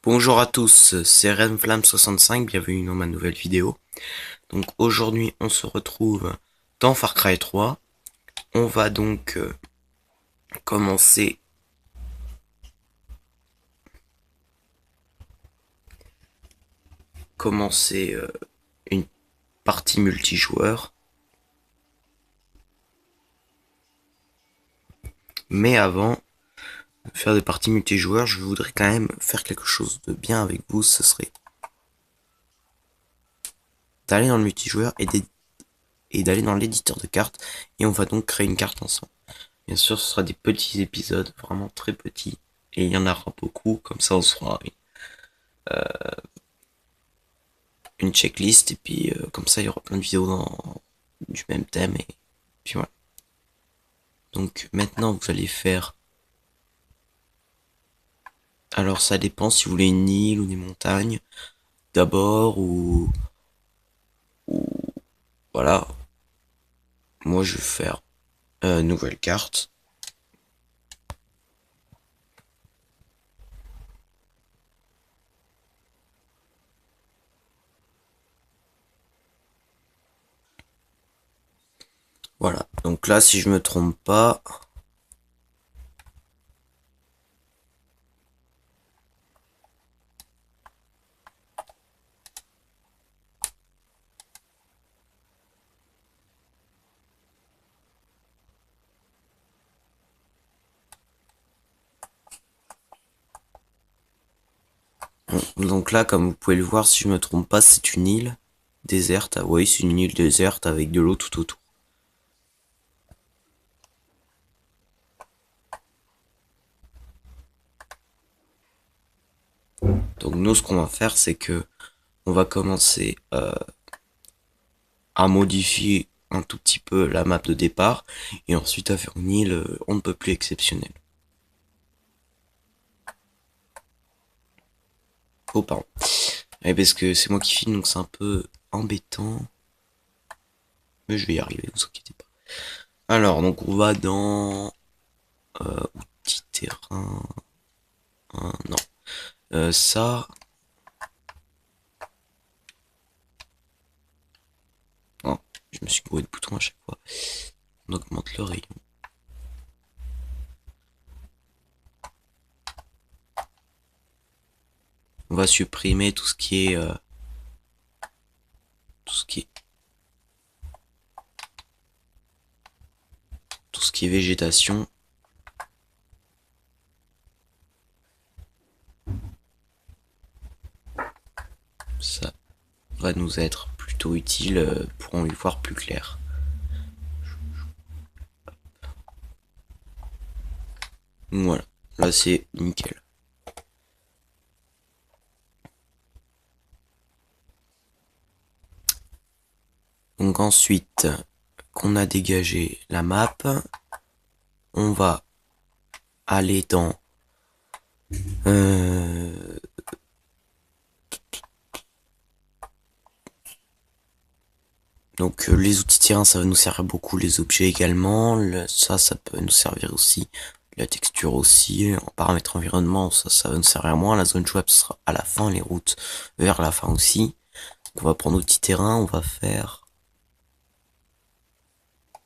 Bonjour à tous, c'est Renflamme65, bienvenue dans ma nouvelle vidéo. Donc aujourd'hui on se retrouve dans Far Cry 3. On va donc commencer commencer une partie multijoueur. Mais avant de faire des parties multijoueurs, je voudrais quand même faire quelque chose de bien avec vous. Ce serait d'aller dans le multijoueur et d'aller dans l'éditeur de cartes. Et on va donc créer une carte ensemble. Bien sûr, ce sera des petits épisodes, vraiment très petits. Et il y en aura beaucoup, comme ça on sera une checklist et puis comme ça il y aura plein de vidéos du même thème et puis voilà. Donc maintenant vous allez faire, alors ça dépend si vous voulez une île ou des montagnes d'abord ou voilà. Moi je vais faire nouvelle carte. Voilà, donc là si je me trompe pas, donc là comme vous pouvez le voir, si je me trompe pas, c'est une île déserte. Ah oui, c'est une île déserte avec de l'eau tout autour. Donc nous ce qu'on va faire c'est que on va commencer à modifier un tout petit peu la map de départ et ensuite à faire une île on ne peut plus exceptionnelle. Oh pardon. Ouais, parce que c'est moi qui filme donc c'est un peu embêtant. Mais je vais y arriver, vous inquiétez pas. Alors donc on va dans outils terrain. Non. Ça. Non. Je me suis gouré de boutons à chaque fois. On augmente le rayon. On va supprimer tout ce qui est tout ce qui est tout ce qui est végétation. Ça va nous être plutôt utile pour y voir plus clair. Voilà, là c'est nickel. Donc ensuite qu'on a dégagé la map, on va aller dans donc les outils terrain ça va nous servir beaucoup, les objets également, ça peut nous servir aussi, la texture aussi, en paramètres environnement ça va nous servir moins, la zone jouable sera à la fin, les routes vers la fin aussi. Donc on va prendre outils terrain, on va faire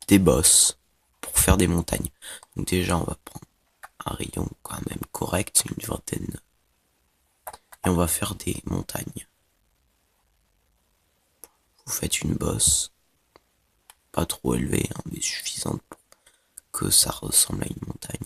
des bosses pour faire des montagnes. Donc déjà on va prendre un rayon quand même correct, une vingtaine, et on va faire des montagnes. Vous faites une bosse, pas trop élevée, hein, mais suffisante pour que ça ressemble à une montagne.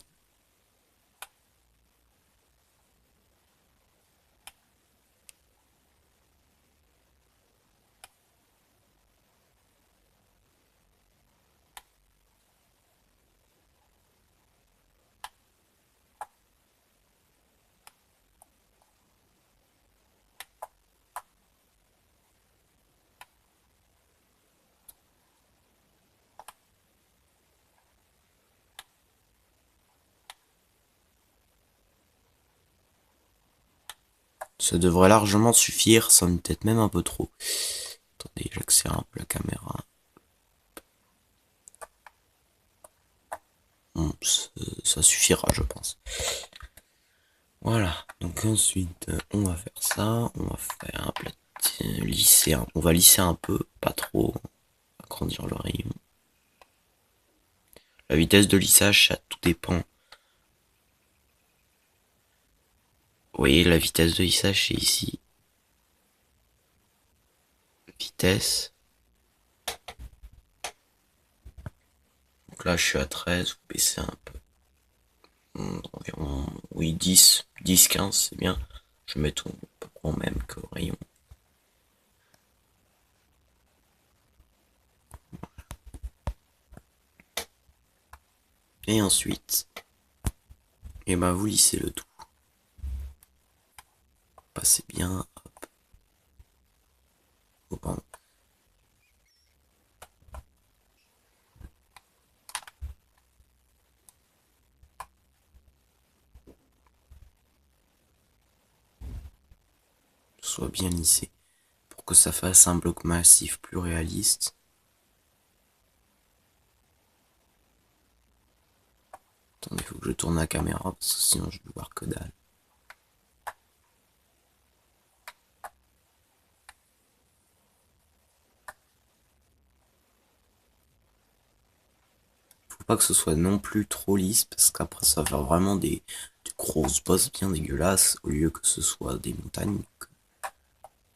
Ça devrait largement suffire, ça me peut-être même un peu trop. Attendez, j'accélère un peu la caméra. Bon, ça suffira, je pense. Voilà, donc ensuite on va faire ça, on va faire un plat lisser, on va lisser un peu, pas trop, agrandir le rayon. La vitesse de lissage, ça tout dépend. Vous voyez, la vitesse de lissage, c'est ici. Vitesse. Donc là, je suis à 13, vous baissez un peu. Environ, oui, 10, 15, c'est bien. Je mets tout à peu près au même que au rayon. Et ensuite, et ben vous lissez le tout. Passez bien, hop. Oh, pardon. Soit bien lissé. Pour que ça fasse un bloc massif plus réaliste. Attendez, il faut que je tourne la caméra parce que sinon je vais voir que dalle. Faut pas que ce soit non plus trop lisse parce qu'après ça va faire vraiment des grosses bosses bien dégueulasses au lieu que ce soit des montagnes. Donc,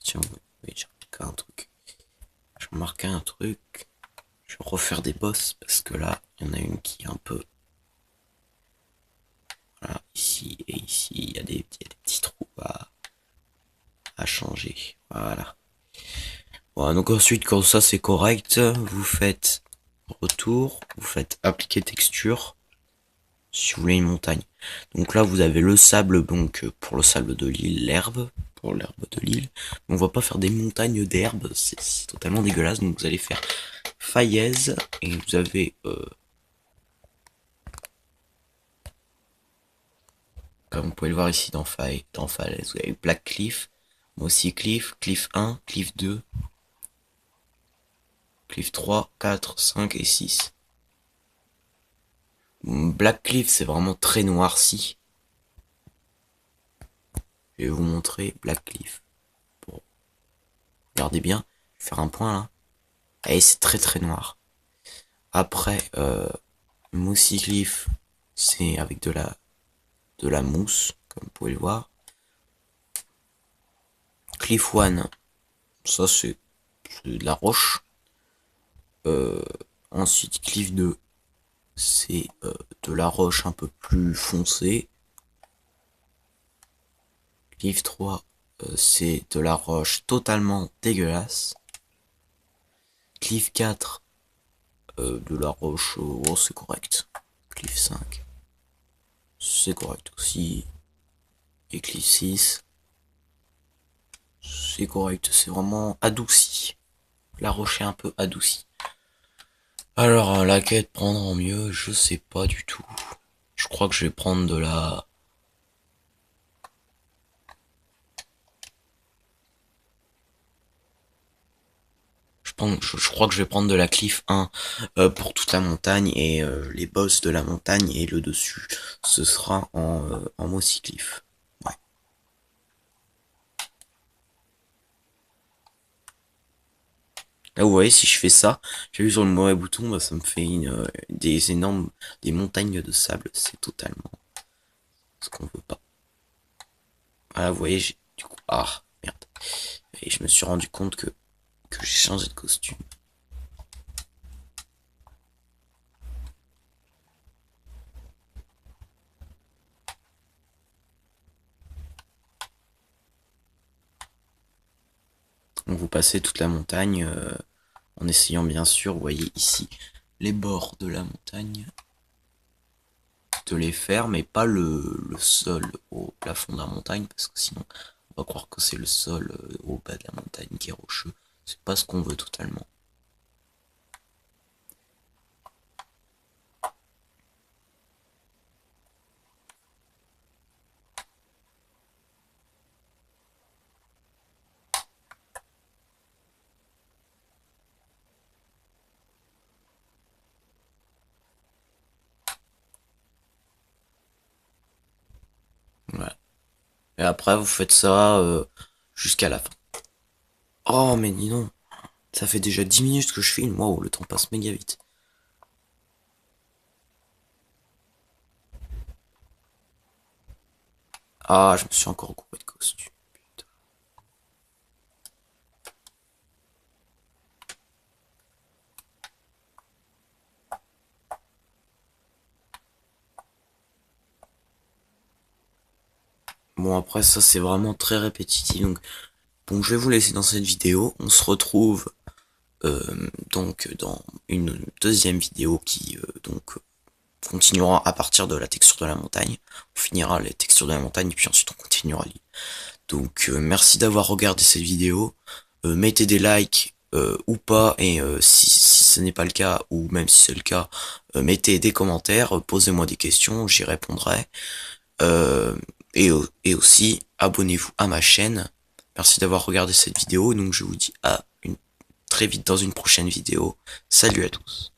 tiens, oui, j'ai remarqué un truc. J'ai remarqué un truc. Je vais refaire des bosses parce que là, il y en a une qui est un peu. Voilà, ici et ici, il y a des petits trous à changer. Voilà. Voilà, donc ensuite, quand ça c'est correct, vous faites retour, vous faites appliquer texture si vous voulez une montagne. Donc là, vous avez le sable, donc pour le sable de l'île, l'herbe, pour l'herbe de l'île. On va pas faire des montagnes d'herbe, c'est totalement dégueulasse. Donc vous allez faire faillaise et vous avez, comme vous pouvez le voir ici dans falaise, vous avez Black Cliff, Mossy Cliff, Cliff 1, Cliff 2, Cliff 3, 4, 5 et 6. Black Cliff, c'est vraiment très noirci. Je vais vous montrer Black Cliff. Bon, regardez bien, je vais faire un point là. Et c'est très très noir. Après, Mossy Cliff, c'est avec de la mousse, comme vous pouvez le voir. Cliff 1, ça c'est de la roche. Ensuite, Cliff 2, c'est de la roche un peu plus foncée. Cliff 3, c'est de la roche totalement dégueulasse. Cliff 4, de la roche, oh, c'est correct. Cliff 5, c'est correct aussi. Et Cliff 6, c'est correct, c'est vraiment adouci. La roche est un peu adoucie. Alors, laquelle prendre en mieux, je sais pas du tout. Je crois que je vais prendre de la. Je crois que je vais prendre de la Cliff 1 pour toute la montagne et les boss de la montagne et le dessus, ce sera en Mossy Cliff. Ouais. Là, vous voyez, si je fais ça, j'ai vu sur le mauvais bouton, bah, ça me fait des énormes, des montagnes de sable. C'est totalement ce qu'on veut pas. Voilà, vous voyez, du coup, ah, merde. Et je me suis rendu compte que j'ai changé de costume. Donc vous passez toute la montagne en essayant bien sûr, vous voyez ici, les bords de la montagne, de les faire, mais pas le sol au plafond de la montagne, parce que sinon on va croire que c'est le sol au bas de la montagne qui est rocheux. C'est pas ce qu'on veut totalement. Voilà. Et après, vous faites ça jusqu'à la fin. Oh, mais dis donc, ça fait déjà 10 minutes que je filme. Waouh, le temps passe méga vite. Ah, je me suis encore coupé de costume. Putain. Bon, après, ça, c'est vraiment très répétitif. Donc, bon, je vais vous laisser dans cette vidéo. On se retrouve donc dans une deuxième vidéo qui continuera à partir de la texture de la montagne. On finira les textures de la montagne et puis ensuite on continuera l'île. Donc merci d'avoir regardé cette vidéo. Mettez des likes ou pas, et si ce n'est pas le cas, ou même si c'est le cas, mettez des commentaires, posez-moi des questions, j'y répondrai. Euh, et aussi, abonnez-vous à ma chaîne. Merci d'avoir regardé cette vidéo. Donc je vous dis à très vite dans une prochaine vidéo. Salut à tous.